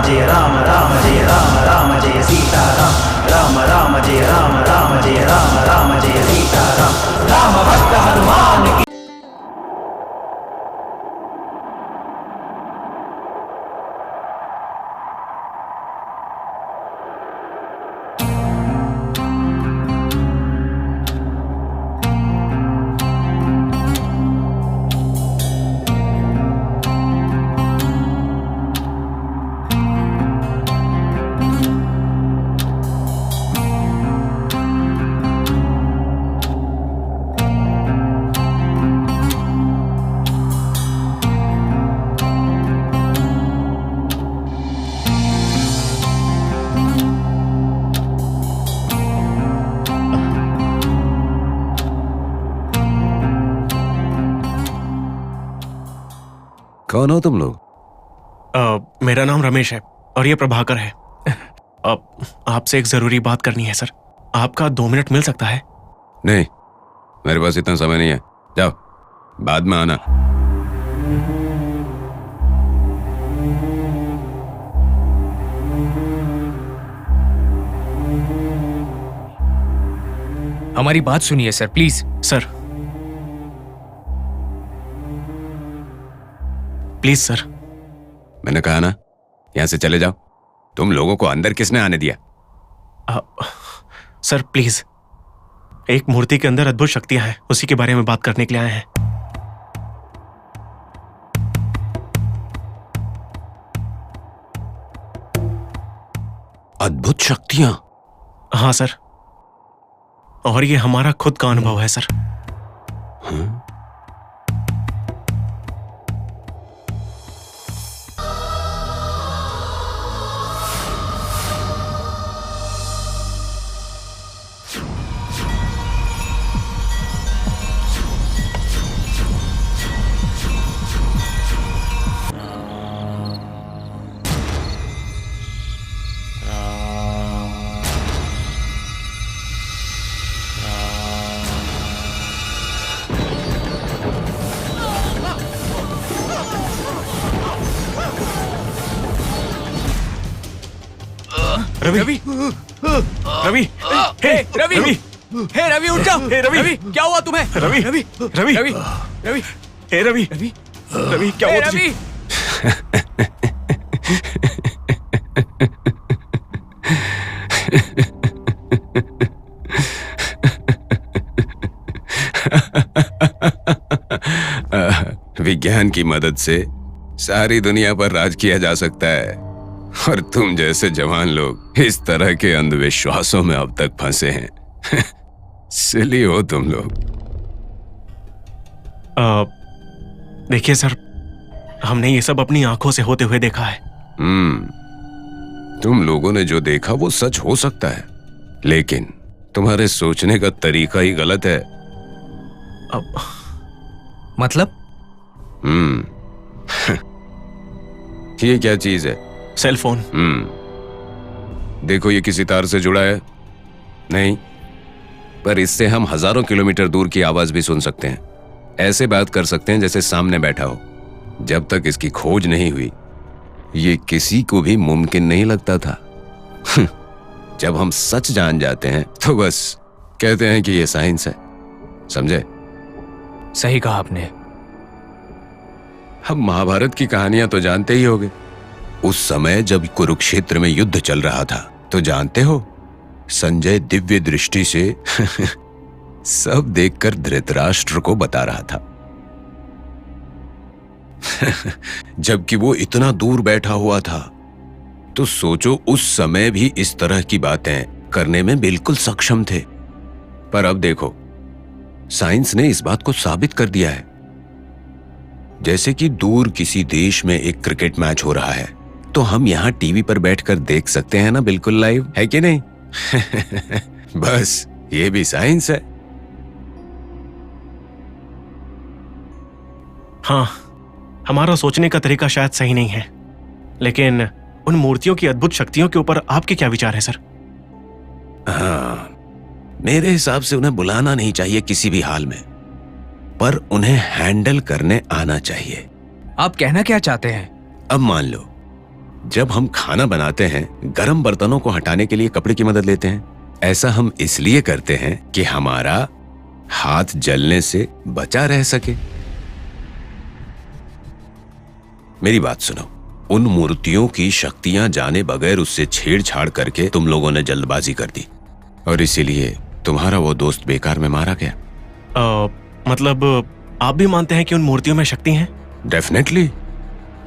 जय राम राम जय राम राम जय सीता राम राम राम जय राम राम जय राम राम जय सीता राम राम भक्त हनुमान की। कौन हो तुम लोग? मेरा नाम रमेश है और ये प्रभाकर है। आपसे एक जरूरी बात करनी है सर। आपका 2 मिनट मिल सकता है? नहीं, मेरे पास इतना समय नहीं है। जाओ, बाद में आना। हमारी बात सुनिए sir, please. Sir please sir. मैंने कहा ना, यहां से चले जाओ। तुम लोगों को अंदर किसने आने दिया? सर प्लीज, एक मूर्ति के अंदर अद्भुत शक्तियां हैं, उसी के बारे में बात करने के लिए आए हैं। अद्भुत शक्तियां? हाँ सर, और ये हमारा खुद का अनुभव है सर। रवि रवि रवि हे रवि रवि हे रवि, उठ जाओ। हे रवि, रवि, क्या हुआ तुम्हें? रवि रवि रवि रवि रवि हे रवि रवि रवि क्या हे हुआ तुझे? रवि। विज्ञान की मदद से सारी दुनिया पर राज किया जा सकता है, और तुम जैसे जवान लोग इस तरह के अंधविश्वासों में अब तक फंसे हैं। सिली हो तुम लोग। देखिए सर, हमने ये सब अपनी आंखों से होते हुए देखा है। तुम लोगों ने जो देखा वो सच हो सकता है, लेकिन तुम्हारे सोचने का तरीका ही गलत है। मतलब? ये क्या चीज है? Cell phone. देखो, ये किसी तार से जुड़ा है? नहीं, पर इससे हम हजारों किलोमीटर दूर की आवाज भी सुन सकते हैं। ऐसे बात कर सकते हैं जैसे सामने बैठा हो। जब तक इसकी खोज नहीं हुई, ये किसी को भी मुमकिन नहीं लगता था। जब हम सच जान जाते हैं तो बस कहते हैं कि ये साइंस है। समझे? सही कहा आपने। हम महाभारत की कहानियां तो जानते ही होंगे। उस समय जब कुरुक्षेत्र में युद्ध चल रहा था, तो जानते हो, संजय दिव्य दृष्टि से सब देखकर धृतराष्ट्र को बता रहा था। जबकि वो इतना दूर बैठा हुआ था। तो सोचो, उस समय भी इस तरह की बातें करने में बिल्कुल सक्षम थे। पर अब देखो, साइंस ने इस बात को साबित कर दिया है। जैसे कि दूर किसी देश में एक क्रिकेट मैच हो रहा है, तो हम यहाँ टीवी पर बैठकर देख सकते हैं ना, बिल्कुल लाइव, है कि नहीं? बस ये भी साइंस है। हाँ, हमारा सोचने का तरीका शायद सही नहीं है, लेकिन उन मूर्तियों की अद्भुत शक्तियों के ऊपर आपके क्या विचार है सर? हाँ, मेरे हिसाब से उन्हें बुलाना नहीं चाहिए किसी भी हाल में, पर उन्हें हैंडल करने आना चाहिए। आप कहना क्या चाहते हैं? अब मान लो जब हम खाना बनाते हैं, गर्म बर्तनों को हटाने के लिए कपड़े की मदद लेते हैं। ऐसा हम इसलिए करते हैं कि हमारा हाथ जलने से बचा रह सके। मेरी बात सुनो, उन मूर्तियों की शक्तियां जाने बगैर उससे छेड़छाड़ करके तुम लोगों ने जल्दबाजी कर दी और इसीलिए तुम्हारा वो दोस्त बेकार में मारा गया। मतलब आप भी मानते हैं कि उन मूर्तियों में शक्ति है? डेफिनेटली।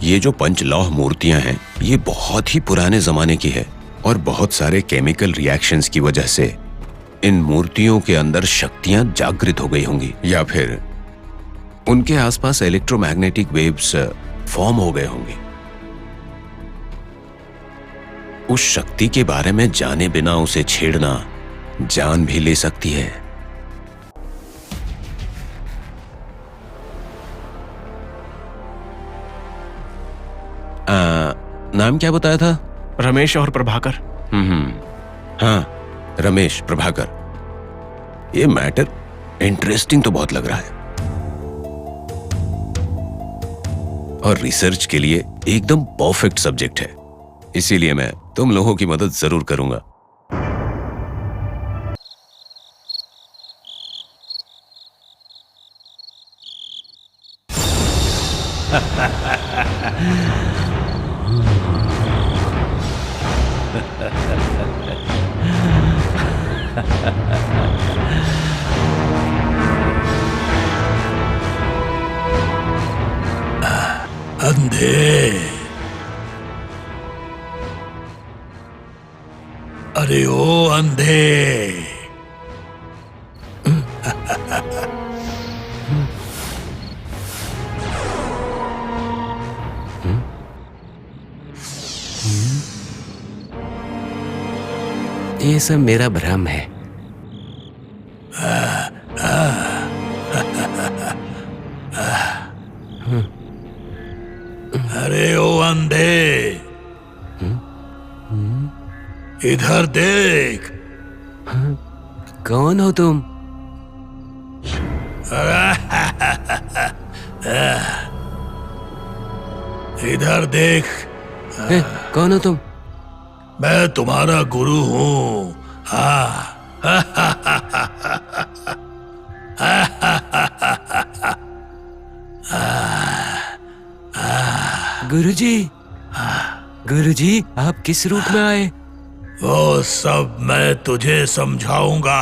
ये जो पंचलौह मूर्तियां हैं, ये बहुत ही पुराने जमाने की है और बहुत सारे केमिकल रिएक्शंस की वजह से इन मूर्तियों के अंदर शक्तियां जागृत हो गई होंगी या फिर उनके आसपास इलेक्ट्रोमैग्नेटिक वेव्स फॉर्म हो गए होंगे। उस शक्ति के बारे में जाने बिना उसे छेड़ना जान भी ले सकती है। नाम क्या बताया था? रमेश और प्रभाकर। हाँ, रमेश, प्रभाकर। ये मैटर इंटरेस्टिंग तो बहुत लग रहा है और रिसर्च के लिए एकदम परफेक्ट सब्जेक्ट है। इसीलिए मैं तुम लोगों की मदद जरूर करूंगा। अंधे, अरे ओ अंधे, ये सब मेरा भ्रम है। अरे ओ अंधे, इधर देख। कौन हो तुम? इधर देख। कौन हो तुम? मैं तुम्हारा गुरु हूँ। हाँ। गुरुजी, गुरुजी, आप किस रूप में आए? वो सब मैं तुझे समझाऊंगा।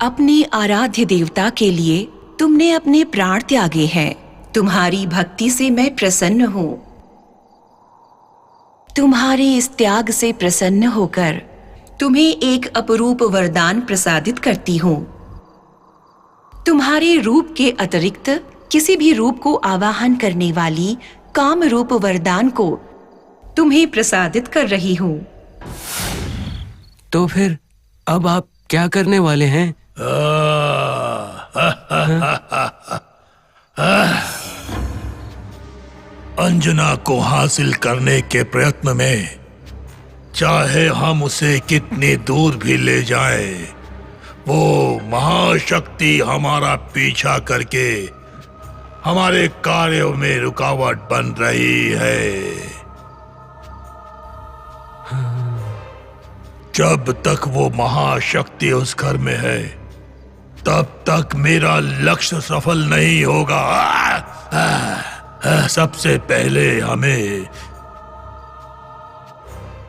अपने आराध्य देवता के लिए तुमने अपने प्राण त्यागे हैं। तुम्हारी भक्ति से मैं प्रसन्न हूँ। तुम्हारे इस त्याग से प्रसन्न होकर तुम्हें एक अपरूप वरदान प्रसादित करती हूँ। तुम्हारे रूप के अतिरिक्त किसी भी रूप को आवाहन करने वाली काम रूप वरदान को तुम्हें प्रसादित कर रही हूँ। तो फिर अब आप क्या करने वाले हैं? अंजना को हासिल करने के प्रयत्न में चाहे हम उसे कितनी दूर भी ले जाएं, वो महाशक्ति हमारा पीछा करके हमारे कार्यों में रुकावट बन रही है। जब तक वो महाशक्ति उस घर में है, तब तक मेरा लक्ष्य सफल नहीं होगा। सबसे पहले हमें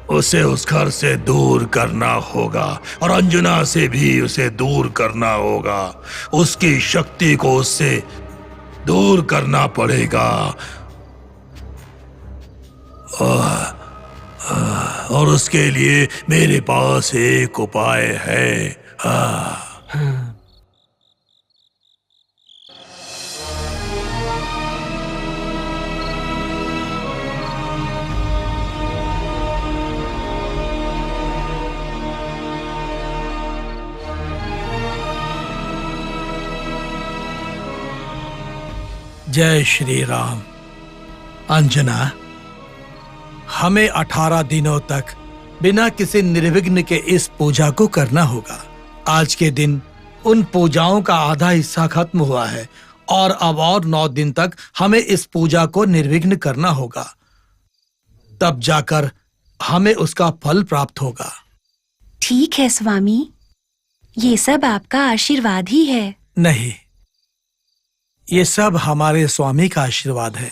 उसे उस घर से दूर करना होगा और अंजना से भी उसे दूर करना होगा। उसकी शक्ति को उससे दूर करना पड़ेगा और उसके लिए मेरे पास एक उपाय है। जय श्री राम। अंजना, हमें 18 दिनों तक बिना किसी निर्विघ्न के इस पूजा को करना होगा। आज के दिन उन पूजाओं का आधा हिस्सा खत्म हुआ है और अब और 9 दिन तक हमें इस पूजा को निर्विघ्न करना होगा, तब जाकर हमें उसका फल प्राप्त होगा। ठीक है स्वामी, ये सब आपका आशीर्वाद ही है। नहीं, ये सब हमारे स्वामी का आशीर्वाद है।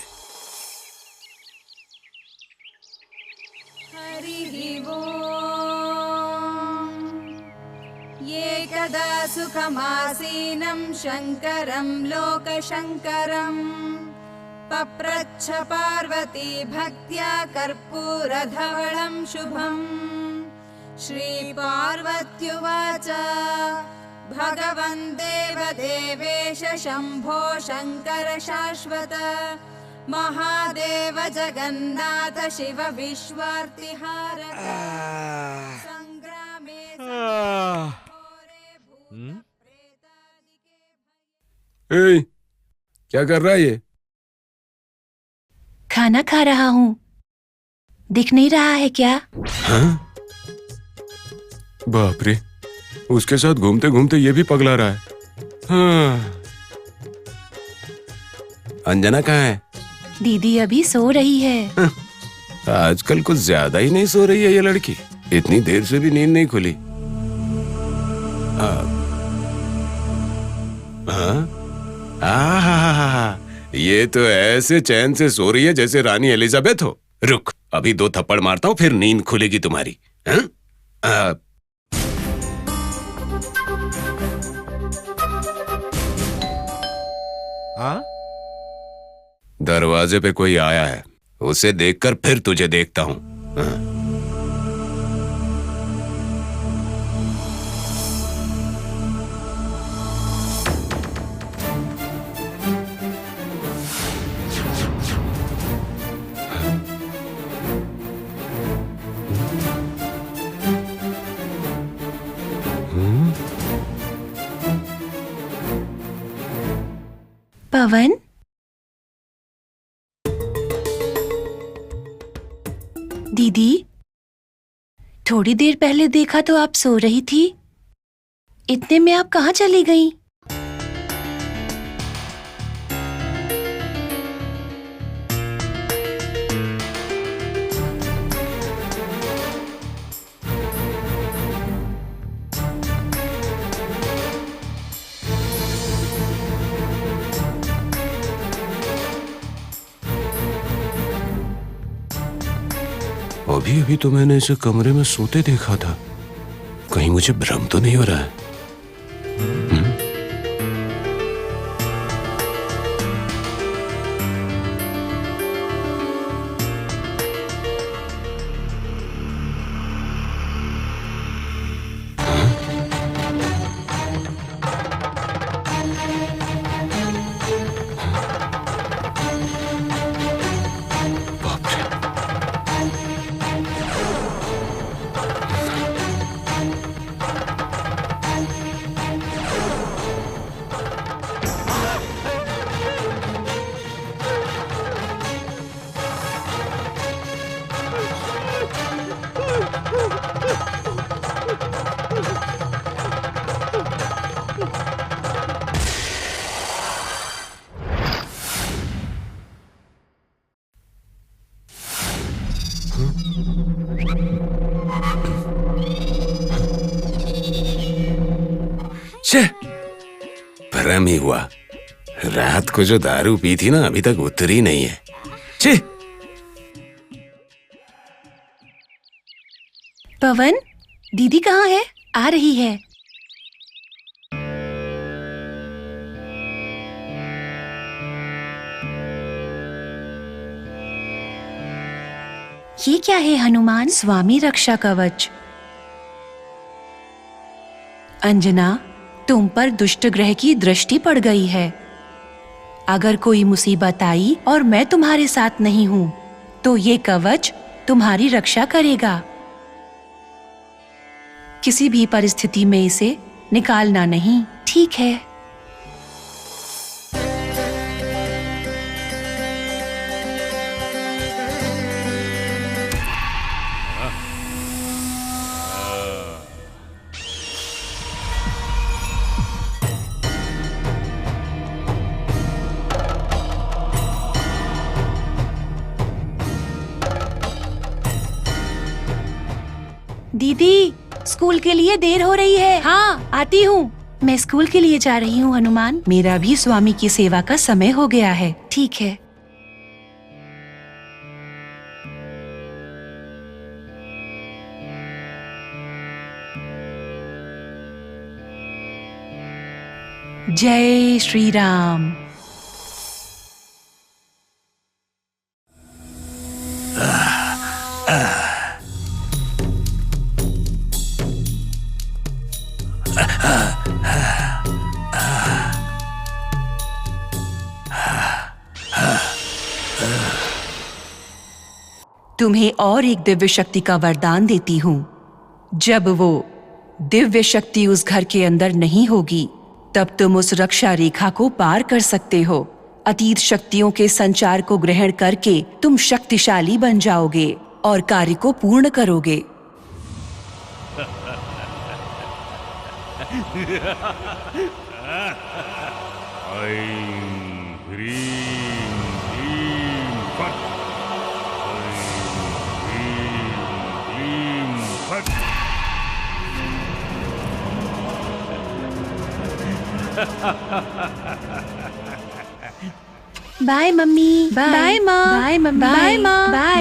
ये कदा सुखमासीनं शङ्करं लोकशङ्करम् पप्रच्छ पार्वती भक्त्या कर्पूरधवलं शुभम्। श्रीपार्वत्युवाच भगवन् देवदेवेश शम्भो शङ्कर शाश्वत महादेव जगन्नाथ शिव विश्वार्तिहारक संग्रामे ए, क्या कर रहा है ये? खाना खा रहा हूँ। दिख नहीं रहा है क्या? हाँ? बाप रे, उसके साथ घूमते घूमते ये भी पगला रहा है। हाँ। अंजना कहाँ है? दीदी अभी सो रही है। हाँ। आजकल कुछ ज्यादा ही नहीं सो रही है ये लड़की। इतनी देर से भी नींद नहीं खुली। ये तो ऐसे चैन से सो रही है जैसे रानी एलिजाबेथ हो। रुक, अभी 2 थप्पड़ मारता हूँ, फिर नींद खुलेगी तुम्हारी। हाँ? दरवाजे पे कोई आया है, उसे देखकर फिर तुझे देखता हूँ। हाँ? पवन, दीदी, थोड़ी देर पहले देखा तो आप सो रही थी। इतने में आप कहाँ चली गई? अभी अभी तो मैंने इसे कमरे में सोते देखा था। कहीं मुझे भ्रम तो नहीं हो रहा है? भ्रम ही हुआ। रात को जो दारू पी थी ना, अभी तक उतरी नहीं है। छे! पवन, दीदी कहाँ है? आ रही है। ये क्या है हनुमान? स्वामी रक्षा कवच। अंजना, तुम पर दुष्ट ग्रह की दृष्टि पड़ गई है। अगर कोई मुसीबत आई और मैं तुम्हारे साथ नहीं हूं, तो ये कवच तुम्हारी रक्षा करेगा। किसी भी परिस्थिति में इसे निकालना नहीं, ठीक है? दीदी, स्कूल के लिए देर हो रही है। हाँ, आती हूँ। मैं स्कूल के लिए जा रही हूँ हनुमान। मेरा भी स्वामी की सेवा का समय हो गया है। ठीक है। जय श्री राम। तुम्हें और एक दिव्य शक्ति का वरदान देती हूँ। जब वो दिव्य शक्ति उस घर के अंदर नहीं होगी, तब तुम उस रक्षा रेखा को पार कर सकते हो। अतीत शक्तियों के संचार को ग्रहण करके तुम शक्तिशाली बन जाओगे और कार्य को पूर्ण करोगे। बाय मम्मी। बाय माँ। बाय मम्मी। बाय माँ। बाय।